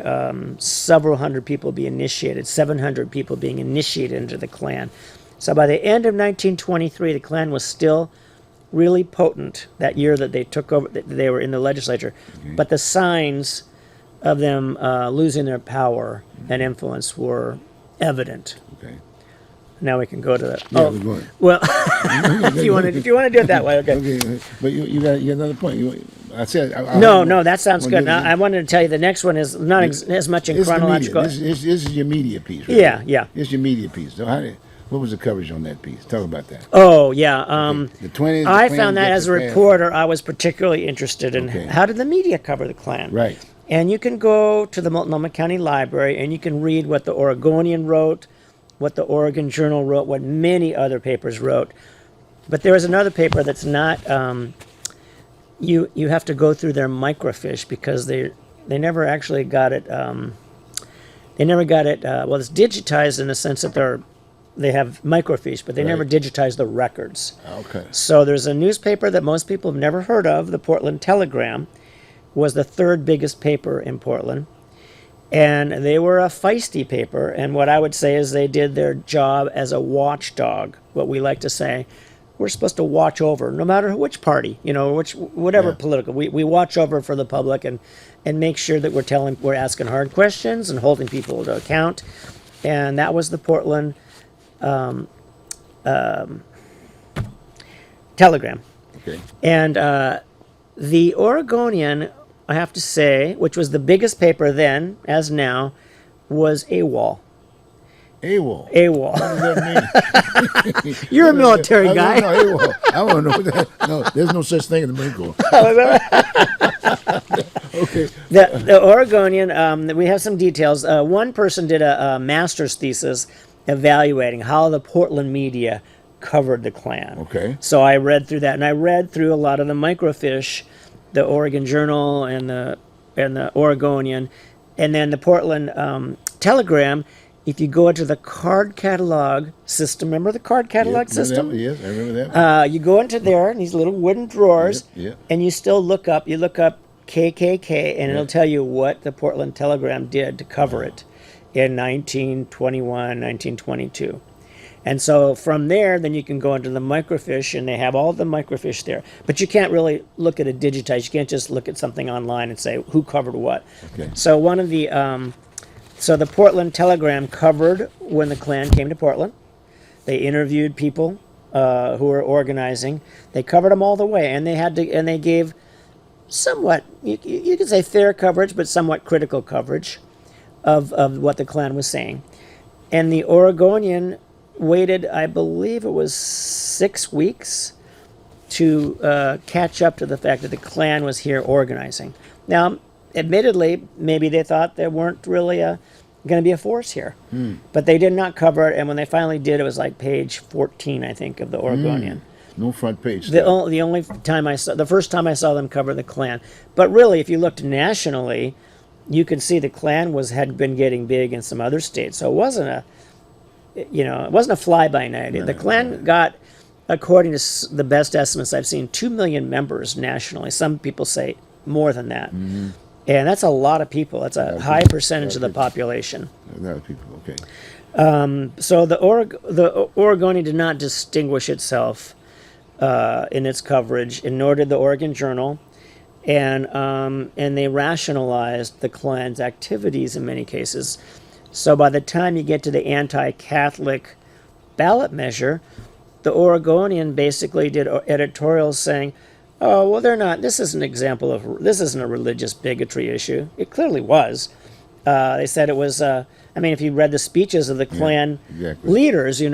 several hundred people be initiated, 700 people being initiated into the Klan. So by the end of 1923, the Klan was still really potent that year that they took over, that they were in the legislature. But the signs of them losing their power and influence were evident. Okay. Now we can go to that. Yeah, we're going. Well, if you want to do it that way, okay. Okay. But you got another point. I said. No, that sounds good. Now, I wanted to tell you the next one is not as much in chronological. This is your media piece, right? Yeah. This is your media piece. So what was the coverage on that piece? Talk about that. Oh, yeah. The 20s. I found that as a reporter, I was particularly interested in how did the media cover the Klan. Right. And you can go to the Multnomah County Library and you can read what the Oregonian wrote, what the Oregon Journal wrote, what many other papers wrote. But there is another paper that's not. You have to go through their microfiche because they never actually got it. They never got it. Well, it's digitized in the sense that they have microfiche, but they never digitized the records. Okay. So there's a newspaper that most people have never heard of, the Portland Telegram, was the third biggest paper in Portland. And they were a feisty paper, and what I would say is they did their job as a watchdog, what we like to say. We're supposed to watch over, no matter which party, whatever political. We watch over for the public and make sure that we're asking hard questions and holding people to account. And that was the Portland Telegram. Okay. And the Oregonian, I have to say, which was the biggest paper then, as now, was AWOL. AWOL. AWOL. What does that mean? You're a military guy. No, AWOL. I don't know what that. No, there's no such thing in the Marine Corps. Okay. The Oregonian, we have some details. One person did a master's thesis evaluating how the Portland media covered the Klan. Okay. So I read through that, and I read through a lot of the microfiche, the Oregon Journal and the Oregonian, and then the Portland Telegram. If you go into the card catalog system, remember the card catalog system? Yes, I remember that. You go into there in these little wooden drawers, Yep. and you still look up KKK, and it'll tell you what the Portland Telegram did to cover it in 1921, 1922. And so from there, then you can go into the microfiche, and they have all the microfiche there. But you can't really look at it digitized. You can't just look at something online and say who covered what. Okay. So one of the so the Portland Telegram covered when the Klan came to Portland. They interviewed people who were organizing. They covered them all the way, and they gave somewhat, you could say fair coverage, but somewhat critical coverage of what the Klan was saying. And the Oregonian waited, I believe it was 6 weeks, to catch up to the fact that the Klan was here organizing. Now, admittedly, maybe they thought there weren't really going to be a force here, but they did not cover it. And when they finally did, it was like page 14, I think, of the Oregonian. No front page The, stuff. the only time the first time I saw them cover the Klan. But really, if you looked nationally, you could see the Klan had been getting big in some other states. So it wasn't a fly by night. The Klan got, according to the best estimates I've seen, 2 million members nationally. Some people say more than that. And that's a lot of people. That's a high percentage of the population. A lot of people, okay. So the Oregonian did not distinguish itself in its coverage, and nor did the Oregon Journal, and they rationalized the Klan's activities in many cases. So by the time you get to the anti-Catholic ballot measure, the Oregonian basically did editorials saying, "Oh, well, they're not. This isn't a religious bigotry issue. It clearly was." They said it was. If you read the speeches of the Klan leaders, they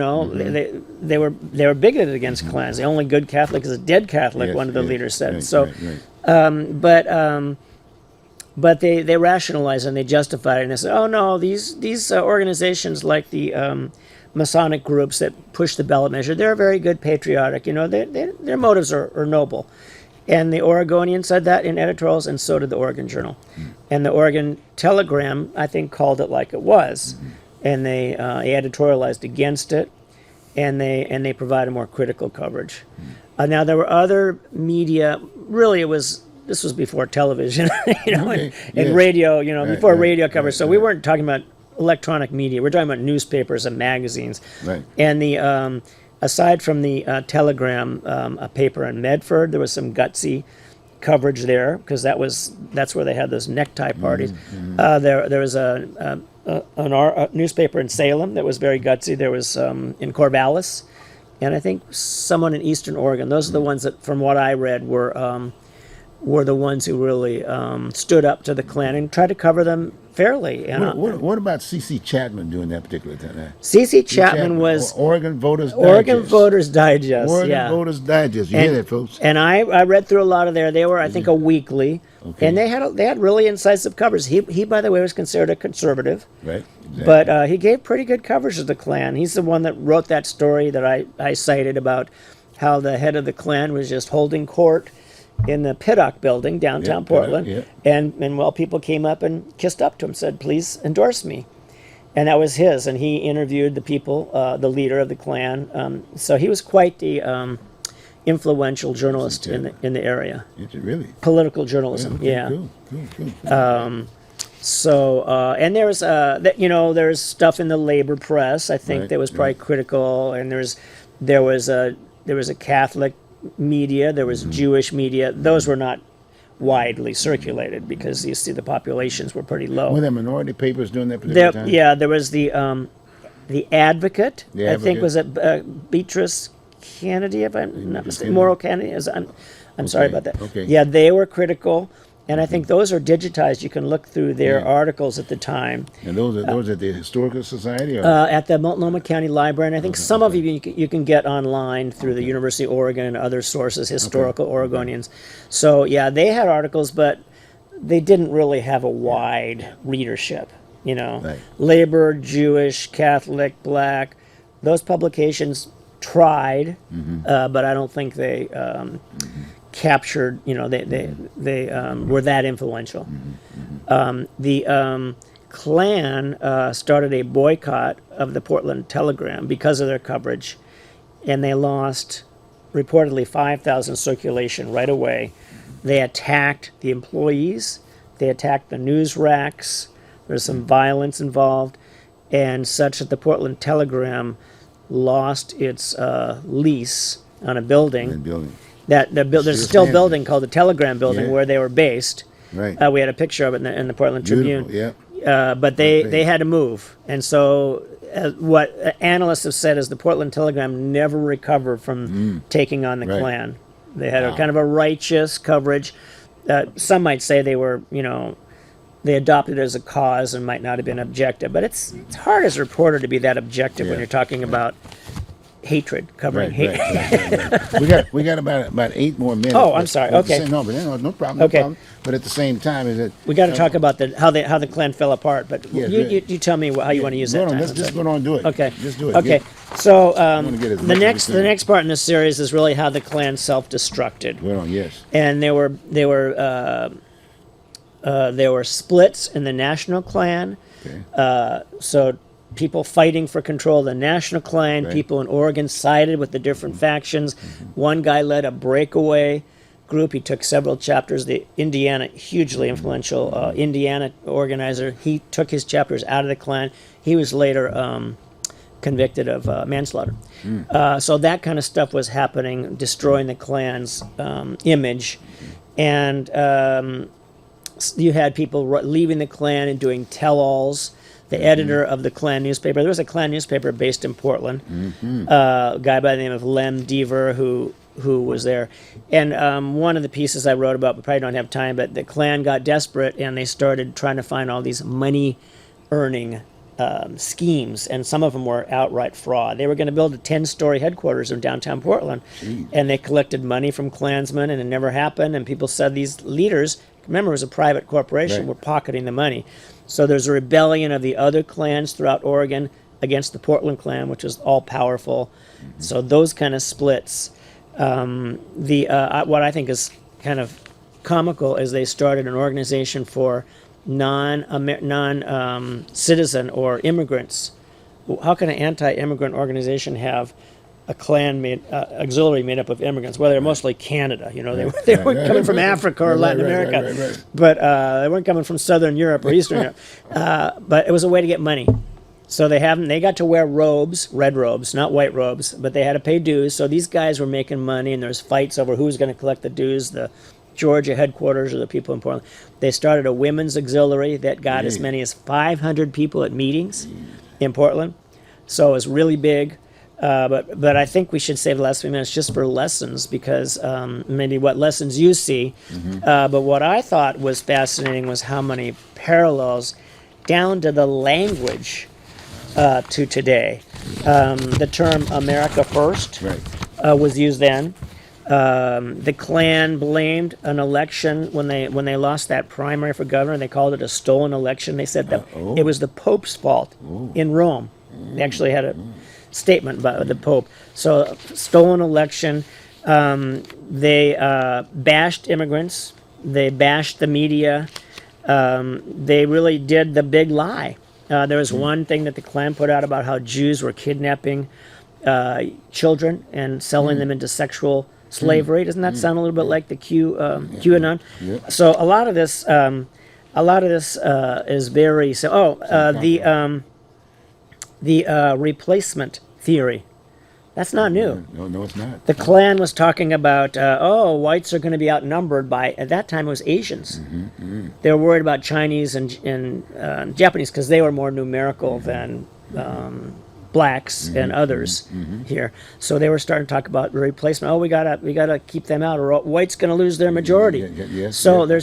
were bigoted against Klans. The only good Catholic is a dead Catholic. One of the leaders said. But they rationalized and they justified it, and they said, "Oh no, these organizations like the Masonic groups that push the ballot measure, they're very good, patriotic. Their motives are noble." And the Oregonian said that in editorials, and so did the Oregon Journal. And the Oregon Telegram, I think, called it like it was, and they editorialized against it, and they provided more critical coverage. Now there were other media. Really, this was before television, and radio. Before radio coverage. So we weren't talking about electronic media. We're talking about newspapers and magazines. Right. And the aside from the Telegram, a paper in Medford, there was some gutsy coverage there because that's where they had those necktie parties. There was a newspaper in Salem that was very gutsy. There was in Corvallis, and I think someone in Eastern Oregon. Those are the ones that, from what I read, were the ones who really stood up to the Klan and tried to cover them fairly. And, What about C.C. Chapman doing that particular time? C.C. Chapman was Oregon Voters Digest. Oregon Voters Digest. Oregon Voters Digest. You hear that, folks? And I read through a lot of there. They were, I think, a weekly, and they had really incisive coverage. He, by the way, was considered a conservative, Right. Exactly. but he gave pretty good coverage of the Klan. He's the one that wrote that story that I cited about how the head of the Klan was just holding court in the Pittock building, downtown Portland, and people came up and kissed up to him, said, "Please endorse me," and that was his. And he interviewed the people, the leader of the Klan. So he was quite the influential journalist in the area. Really? Political journalism, yeah. Cool. So and there's stuff in the labor press, I think, that was probably critical, and there was a Catholic media, there was Jewish media. Those were not widely circulated because you see the populations were pretty low. Were there minority papers during that particular time? Yeah, there was the Advocate. I think was it Beatrice Kennedy, if I'm not mistaken. Morrow Kennedy. I'm sorry about that. Okay. Yeah, they were critical. And I think those are digitized. You can look through their articles at the time. And those are at the Historical Society? Or? At the Multnomah County Library. And I think some of you can get online through the University of Oregon and other sources, historical Oregonians. So, yeah, they had articles, but they didn't really have a wide readership. Right. Labor, Jewish, Catholic, Black, those publications tried, but I don't think they captured, they were that influential. The Klan started a boycott of the Portland Telegram because of their coverage, and they lost reportedly 5,000 circulation right away. They attacked the employees, they attacked the news racks, there's some violence involved, and such that the Portland Telegram lost its lease on a building. There's still a building called the Telegram Building where they were based. Right. We had a picture of it in the Portland Tribune. Yeah. But they had to move, and so what analysts have said is the Portland Telegram never recovered from taking on the Klan. They had a kind of a righteous coverage. Some might say they were, they adopted it as a cause and might not have been objective. But it's hard as a reporter to be that objective when you're talking about hatred, covering Right, hate. right. We got about 8 more minutes. Oh, I'm but sorry. at the Okay. same- no, but no problem. Okay. No problem. But at the same time, is that We got to talk about how the Klan fell apart. But Yes, you tell me how you want to use go that on, time. let's just go on and do it. Okay. Just do it. Okay. So wanna get as the much as next we the can. next part in this series is really how the Klan self-destructed, Go on, yes. and there were splits in the National Klan. Okay. So people fighting for control of the National Klan, Right. people in Oregon sided with the different factions. One guy led a breakaway group. He took several chapters. The Indiana, hugely influential Indiana organizer, he took his chapters out of the Klan. He was later convicted of manslaughter. So that kind of stuff was happening, destroying the Klan's image. And you had people leaving the Klan and doing tell-alls. The editor of the Klan newspaper, there was a Klan newspaper based in Portland, a guy by the name of Lem Deaver who was there. And one of the pieces I wrote about, we probably don't have time, but the Klan got desperate and they started trying to find all these money-earning schemes, and some of them were outright fraud. They were going to build a 10-story headquarters in downtown Portland, and they collected money from Klansmen, and it never happened, and people said these leaders, remember it was a private corporation, Right. were pocketing the money. So there's a rebellion of the other clans throughout Oregon against the Portland Klan, which was all powerful. So those kind of splits. What I think is kind of comical is they started an organization for non-citizen or immigrants. How can an anti-immigrant organization have a Klan auxiliary made up of immigrants? Well, they're mostly Canada. You know, they weren't coming from Africa or Latin America, right. but they weren't coming from Southern Europe or Eastern Europe. But it was a way to get money. So they got to wear robes, red robes, not white robes, but they had to pay dues. So these guys were making money, and there's fights over who's going to collect the dues, the Georgia headquarters or the people in Portland. They started a women's auxiliary that got as many as 500 people at meetings in Portland. So it was really big. But I think we should save the last few minutes just for lessons, because maybe what lessons you see. But what I thought was fascinating was how many parallels down to the language to today. The term America First Right. was used then. The Klan blamed an election when they lost that primary for governor. They called it a stolen election. They said that it was the Pope's fault in Rome. They actually had a statement by the Pope. So stolen election. They bashed immigrants. They bashed the media. They really did the big lie. There was one thing that the Klan put out about how Jews were kidnapping children and selling them into sexual slavery. Doesn't that sound a little bit like the QAnon? Yeah. So a lot of this is very the replacement theory. That's not new. No, it's not. The Klan was talking about, whites are going to be outnumbered by, at that time it was Asians. They were worried about Chinese and Japanese because they were more numerical than blacks and others here. So they were starting to talk about replacement. We gotta keep them out, or whites going to lose their majority. There's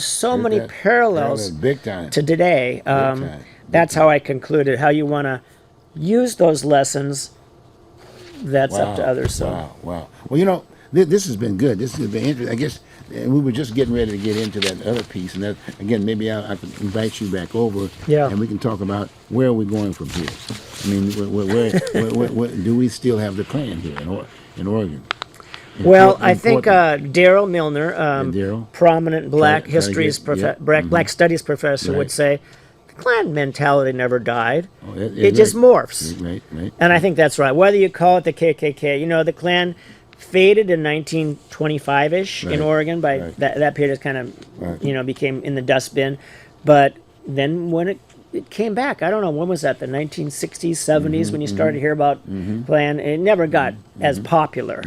so many parallels big time to today. time. That's how I concluded. How you want to use those lessons, that's up to others. So. Wow. Well, this has been good. This has been interesting. I guess we were just getting ready to get into that other piece, and that again, maybe I can invite you back over, and we can talk about where are we going from here. I mean, where do we still have the Klan here in Oregon? Well, I think Daryl Milner, Darryl? prominent Black Try to histories, get- Black Studies professor, Right. would say the Klan mentality never died. It It just morphs. Right. And I think that's right. Whether you call it the KKK, the Klan faded in 1925-ish in Right. Oregon. By Right. that period, it kind of, Right. became in the dustbin. But then when it came back, I don't know, when was that? The 1960s, 70s, when you started to hear about Klan. It never got as popular.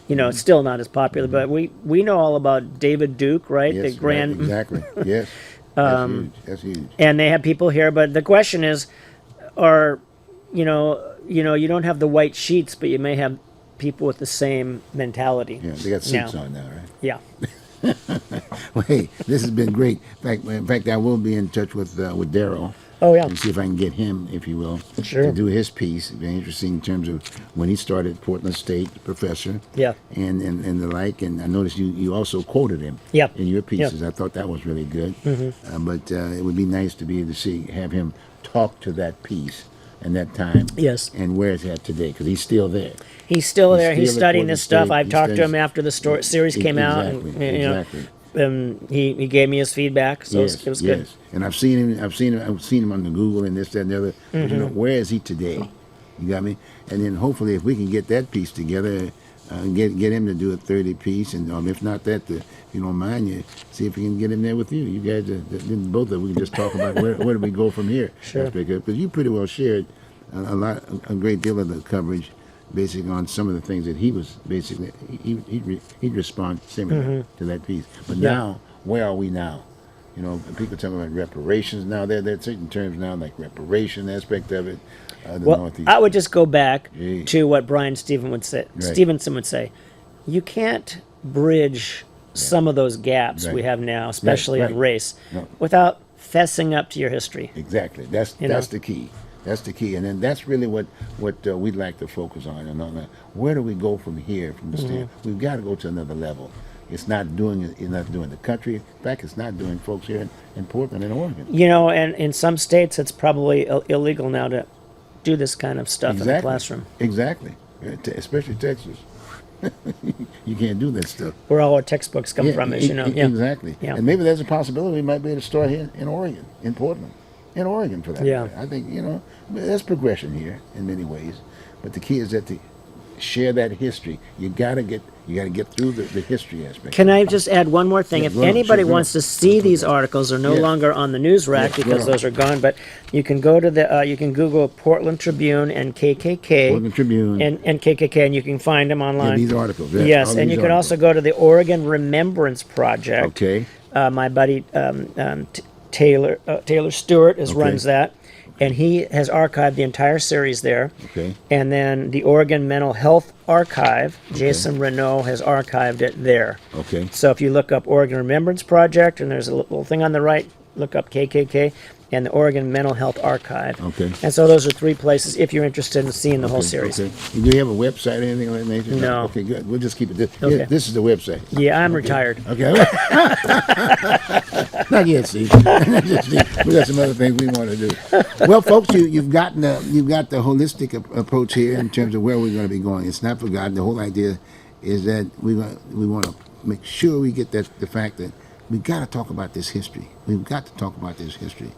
It's still not as popular. But we know all about David Duke, right? Yes, The grand. right, exactly. Yes. That's huge. And they have people here, but the question is, you don't have the white sheets, but you may have people with the same mentality. Yeah, they got suits on now, right? Yeah. Well, hey, this has been great. In fact, I will be in touch with Daryl. Oh, yeah. And see if I can get him, if you will, Sure. to do his piece. Very interesting in terms of when he started at Portland State, professor. Yeah. And the like. And I noticed you also quoted him. Yeah. In your pieces. I thought that was really good. But it would be nice to be able to have him talk to that piece and that time. Yes. And where it's at today, because he's still there. He's still there. He's still at studying Portland this stuff. State. I've He talked to studies- him after the series came out, Exactly, and you know, exactly. he gave me his feedback, so it was good. Yes. And I've seen him on the Google and this, that, and the other. But, you know, where is he today? You got me? And then hopefully, if we can get that piece together, get him to do a 30 piece, and if not that, if you don't mind, you see if we can get him there with you. You guys, then both of we can just talk about where do we go from here. Sure. Because you pretty well shared a great deal of the coverage, basically on some of the things that he was basically he'd respond similar to that piece. But now, where are we now? You know, people talking about reparations now. There are certain terms now, like reparation aspect of it. The Well, Northeast. I would just go back Yeah. to what Brian Stevenson would say. You can't bridge some of those gaps we Right. have now, especially Right. on race, No. without fessing up to your history. Exactly. That's know? the key. That's the key, and then that's really what we'd like to focus on. And on that, where do we go from here? From the stand, we've got to go to another level. It's not doing the country. In fact, it's not doing folks here in Portland and Oregon. You know, and in some states, it's probably illegal now to do this kind of stuff in the classroom. Exactly. Especially Texas. You can't do that stuff. Where all our textbooks come from, as you know. Yeah. Exactly. Yeah. And maybe there's a possibility we might be able to start here in Oregon, in Portland, in Oregon for that Yeah. matter. I think, there's progression here in many ways. But the key is that to share that history, you gotta get through the history aspect. Can I just add one more thing? Yeah, If go on, anybody sure, go wants on. to see these articles, they're no Yes. longer on the news rack Yes, go because on. those are gone. But you can go to the you can Google Portland Tribune and KKK Portland Tribune. and KKK, and you can find them online. these articles. Yes, all and these you can articles. also go to the Oregon Remembrance Project. Okay. My buddy Taylor Stewart runs that, and he has archived the entire series there. Okay. And then the Oregon Mental Health Archive, Jason Renault has archived it there. Okay. So if you look up Oregon Remembrance Project, and there's a little thing on the right, look up KKK and the Oregon Mental Health Archive. Okay. And so those are three places if you're interested in seeing the whole series. Okay. Do you have a website or anything like that nature? No. Okay, good. We'll just keep it this. Okay. Yeah, this is the website. Yeah, I'm retired. Okay. Not yet, Steve. We got some other things we want to do. Well, folks, you've got the holistic approach here in terms of where we're going to be going. It's not forgotten. The whole idea is that we want to make sure we get the fact that we've got to talk about this history. We've got to talk about this history.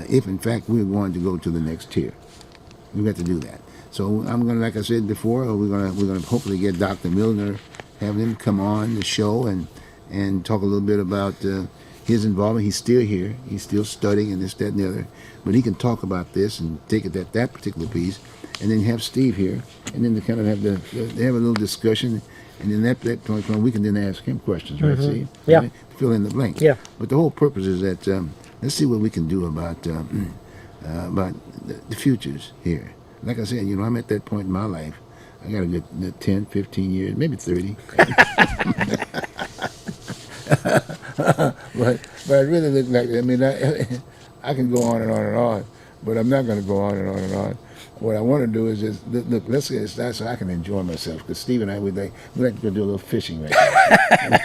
If in fact we're going to go to the next tier, we've got to do that. So I'm going to, like I said before, we're going to hopefully get Dr. Milner, have him come on the show and talk a little bit about his involvement. He's still here. He's still studying and this, that, and the other. But he can talk about this and take it at that particular piece, and then have Steve here, and then to kind of have have a little discussion, and then at that point we can then ask him questions, right, Steve? Yeah. Right? Fill in the blanks. Yeah. But the whole purpose is that let's see what we can do about the futures here. Like I said, I'm at that point in my life. I got a good 10, 15 years, maybe 30. but I really look like, I can go on and on and on, but I'm not going to go on and on and on. What I want to do is just, look, let's get it started so I can enjoy myself. Because Steve and I, we like to go do a little fishing right now.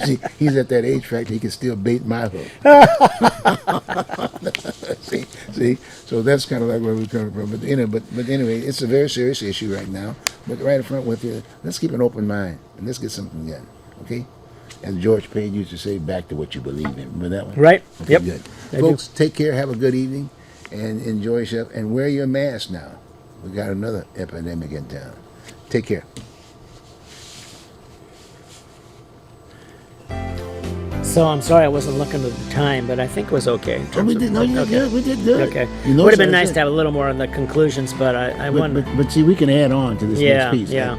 See, he's at that age factor, he can still bait my hook. see, so that's kind of like where we're coming from. But anyway, it's a very serious issue right now. But right in front with you, let's keep an open mind and let's get something done. Okay? As George Page used to say, back to what you believe in. Remember that one? Right. Okay, Yep. good. I Folks, take care. Have a good evening. And enjoy yourself. And wear your mask now. We got another epidemic in town. Take care. So I'm sorry I wasn't looking at the time, but I think it was okay. in Oh, terms we of- did. No, you did good. We did good. Okay. You know, Would have been so I nice said- to have a little more on the conclusions, but I But, wanted. but see, we can add on to this Yeah, next piece. yeah.